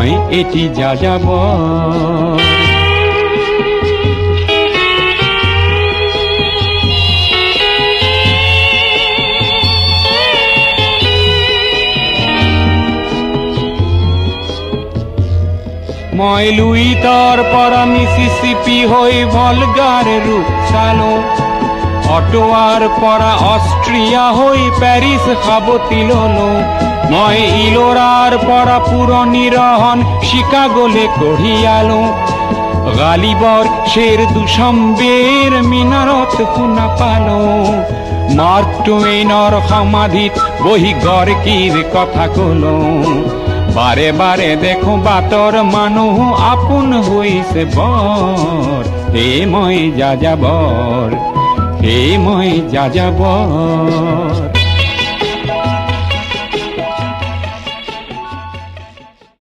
মই এটি যাযাবৰ। মই লুইতৰ পৰা মিছিছিপি হৈ ভলগাৰ ৰূপ চালো, অটোৱাৰ পৰা অষ্ট্ৰিয়া হৈ পেৰিছ সাৱটি ললো, মই ইলোৰাৰ পৰা পুৰণি ৰহন চিকাগোলে কঢ়িয়ালো, গালিবৰ শেৰ দুচম্বেৰ মিনাৰত শুনা পালো, মাৰ্ক টুৱেইনৰ সমাধিত বহি গৰ্কিৰ কথা কলো, বাৰে বাৰে দেখো বাটৰ মানুহ আপোন হৈছে বৰ, হে মই যাযাবৰ, হে মই যাযাবৰ।